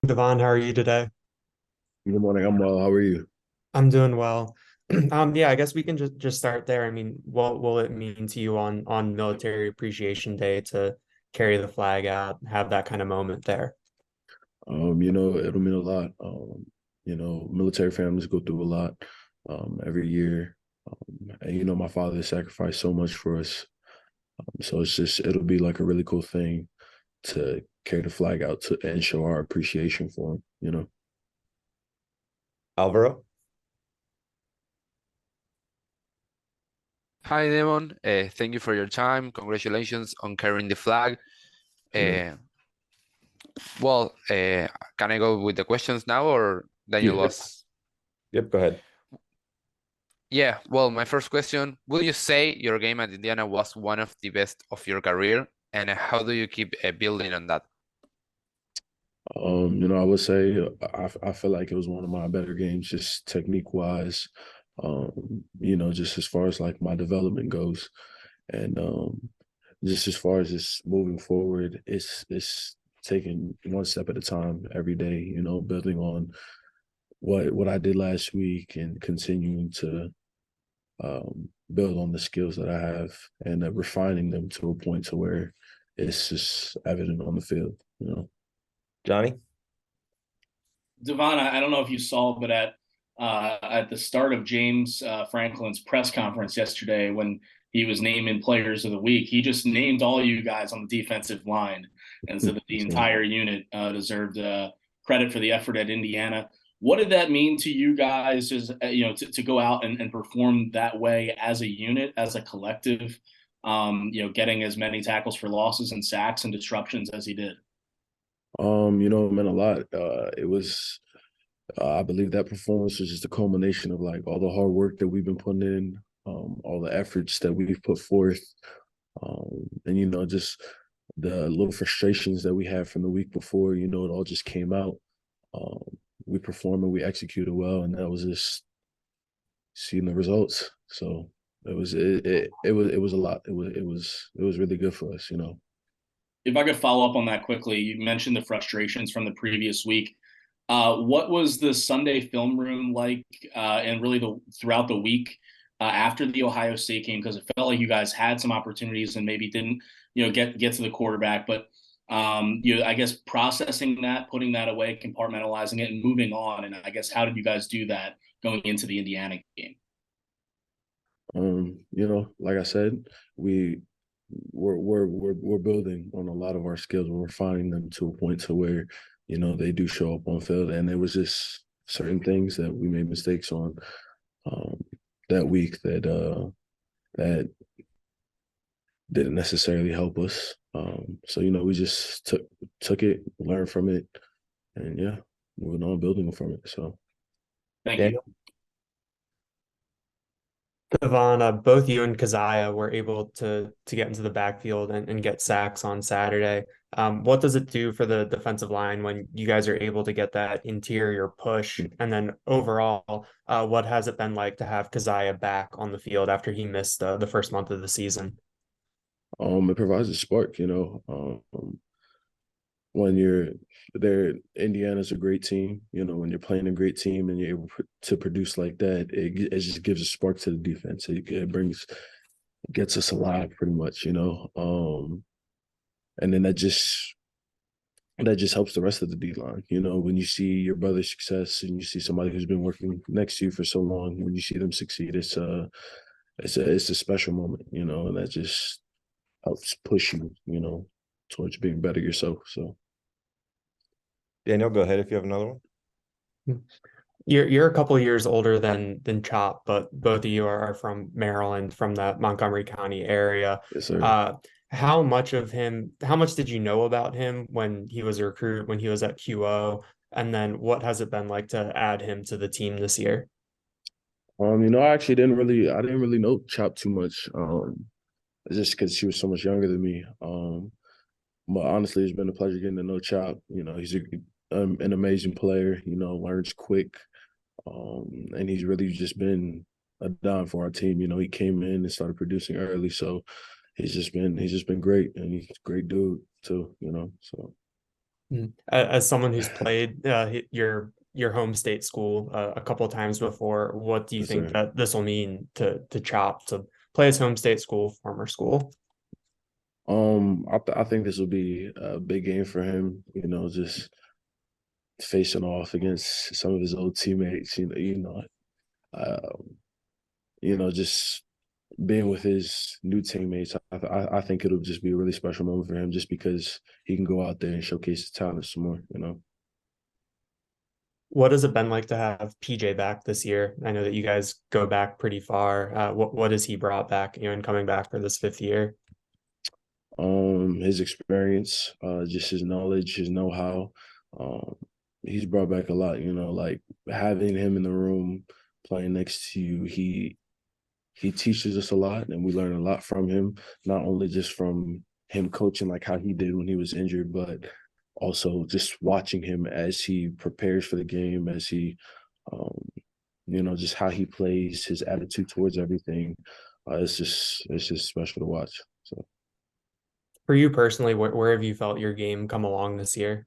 Dvon, how are you today? Good morning. I'm well. How are you? I'm doing well. Yeah, I guess we can just start there. I mean, what will it mean to you on Military Appreciation Day to carry the flag out, have that kind of moment there? It'll mean a lot. Military families go through a lot every year. And my father sacrificed so much for us. So it'll be like a really cool thing to carry the flag out to and show our appreciation for him. Alvaro? Hi, Devon. Thank you for your time. Congratulations on carrying the flag. Yeah. Uh, can I go with the questions now, or Daniel Yeah. was? Yep, go ahead. Yeah, well, my first question, would you say your game at Indiana was one of the best of your career? And how do you keep building on that? I would say I feel like it was one of my better games, just technique wise. Just as far as like my development goes. And just as far as just moving forward, it's taking one step at a time every day, building on what I did last week and continuing to build on the skills that I have and refining them to a point to where it's just evident on the field. Johnny? Dvon, I don't know if you saw, but at the start of James Franklin's press conference yesterday, when he was naming players of the week, he just named all you guys on the defensive line and said that the entire unit deserved credit for the effort at Indiana. What did that mean to you guys, as to go out and perform that way as a unit, as a collective? Getting as many tackles for losses and sacks and disruptions as he did. It meant a lot. I believe that performance was just a culmination of like all the hard work that we've been putting in, all the efforts that we've put forth, and just the little frustrations that we had from the week before. It all just came out. Um, we performed and we executed well, and that was just seeing the results. So it was a lot. It was really good for us. If I could follow up on that quickly, you mentioned the frustrations from the previous week. What was the Sunday film room like, and really throughout the week after the Ohio State game? Because it felt like you guys had some opportunities and maybe didn't, get to the quarterback. But I guess processing that, putting that away, compartmentalizing it, and moving on. And I guess how did you guys do that going into the Indiana game? Like I said, we're building on a lot of our skills. We're refining them to a point to where, they do show up on field. And there was just certain things that we made mistakes on um, that week that didn't necessarily help us. So we just took it, learned from it, and yeah, moving on, building from it. So Thank you. Daniel? Dvon, both you and Keziah were able to get into the backfield and get sacks on Saturday. What does it do for the defensive line when you guys are able to get that interior push? And then overall, what has it been like to have Keziah back on the field after he missed the first month of the season? it provides a spark. When you're there, Indiana's a great team. When you're playing a great team and you're able to produce like that, it just gives a spark to the defense. Gets us alive pretty much. And then that just helps the rest of the D line. When you see your brother's success and you see somebody who's been working next to you for so long, when you see them succeed, it's a special moment. And that just helps push you, towards being better yourself. So Daniel, go ahead if you have another one. You're a couple years older than Chop, but both of you are from Maryland, from the Montgomery County area. yes, sir. Uh, how much did you know about him when he was a recruit, when he was at QO? And then what has it been like to add him to the team this year? I didn't really know Chop too much. Just because she was so much younger than me. But honestly, it's been a pleasure getting to know Chop. He's an amazing player. Learns quick. And he's really just been a dime for our team. He came in and started producing early, so he's just been great, and he's a great dude too. So As someone who's played your home state school a couple of times before, what do you Yes, think sir. that this will mean to Chop to play his home state school, former school? I think this will be a big game for him. You know, just facing off against some of his old teammates. Just being with his new teammates. I think it'll just be a really special moment for him, just because he can go out there and showcase his talent some more. You know. What has it been like to have PJ back this year? I know that you guys go back pretty far. What has he brought back, in coming back for this fifth year? His experience, just his knowledge, his know-how. Um, he's brought back a lot, like having him in the room playing next to you, he teaches us a lot and we learn a lot from him, not only just from him coaching like how he did when he was injured, but also just watching him as he prepares for the game, as he just how he plays, his attitude towards everything. It's just special to watch. So For you personally, where have you felt your game come along this year?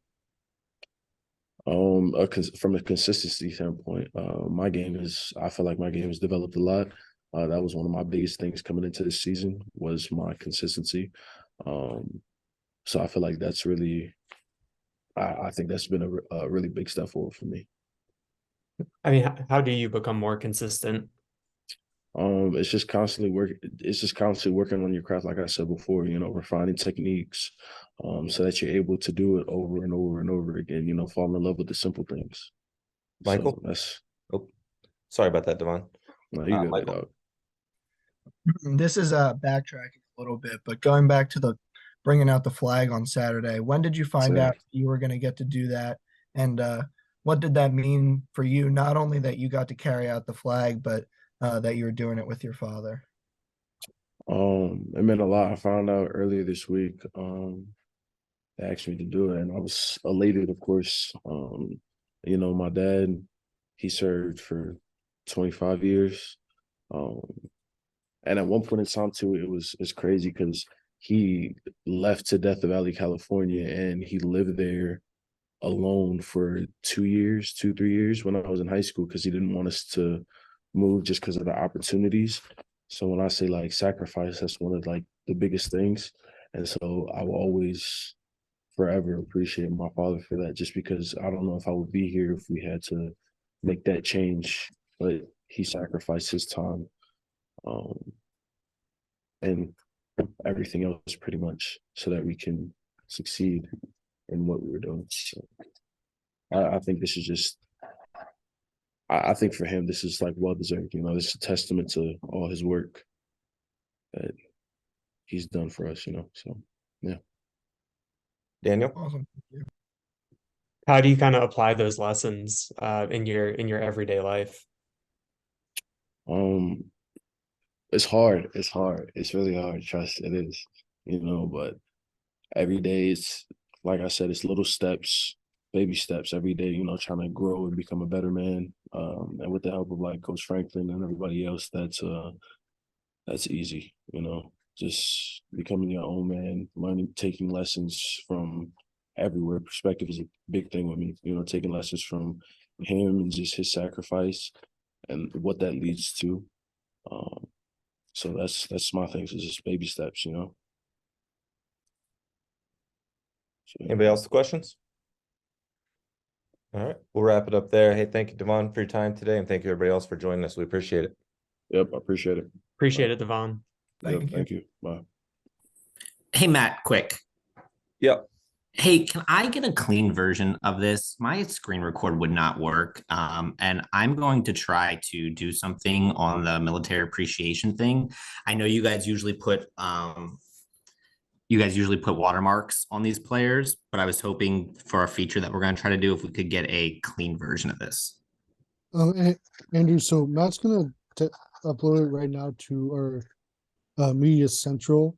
From a consistency standpoint, I feel like my game has developed a lot. That was one of my biggest things coming into this season was my consistency. So I feel like that's really, I think that's been a really big step forward for me. I mean, how do you become more consistent? It's just constantly work. It's just constantly working on your craft, like I said before. Refining techniques, so that you're able to do it over and over and over again. Fall in love with the simple things. Michael? So that's Oh, sorry about that, Dvon. no, you good, Michael? dog. This is backtracking a little bit, but going back to the bringing out the flag on Saturday, when did you find Sure. out you were going to get to do that? And what did that mean for you? Not only that you got to carry out the flag, but that you were doing it with your father. It meant a lot. I found out earlier this week. They asked me to do it, and I was elated, of course. My dad, he served for 25 years. Um, and at one point in time too, it's crazy because he left to Death Valley, California, and he lived there alone for 2 years, 3 years when I was in high school because he didn't want us to move just because of the opportunities. So when I say like sacrifice, that's one of like the biggest things. And so I will always forever appreciate my father for that, just because I don't know if I would be here if we had to make that change, but he sacrificed his time and everything else pretty much so that we can succeed in what we were doing. So I think this is just, I think for him, this is like well deserved. This is a testament to all his work that he's done for us. So yeah. Daniel? Awesome. How do you kind of apply those lessons in your everyday life? Um, it's hard. It's hard. It's really hard. Trust it is. But every day it's like I said, it's little steps, baby steps every day. Trying to grow and become a better man. And with the help of like Coach Franklin and everybody else, that's easy. Just becoming your own man, learning, taking lessons from everywhere. Perspective is a big thing with me. Taking lessons from him and just his sacrifice and what that leads to. So that's my thing. It's just baby steps. So, Anybody else with questions? All right, we'll wrap it up there. Hey, thank you, Dvon, for your time today, and thank you everybody else for joining us. We appreciate it. Yep, I appreciate it. Appreciate it, Dvon. Thank you. Bye. Hey, Matt, quick. Yep. Hey, can I get a clean version of this? My screen record would not work. And I'm going to try to do something on the military appreciation thing. I know you guys usually put watermarks on these players, but I was hoping for a feature that we're going to try to do if we could get a clean version of this. Andrew, so Matt's gonna upload it right now to our Media Central.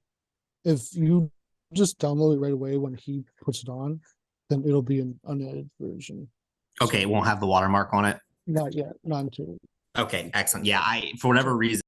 If you just download it right away when he puts it on, then it'll be an unedited version. Okay, it won't have the watermark on it. Not yet, not until. Okay, excellent. Yeah, for whatever reason,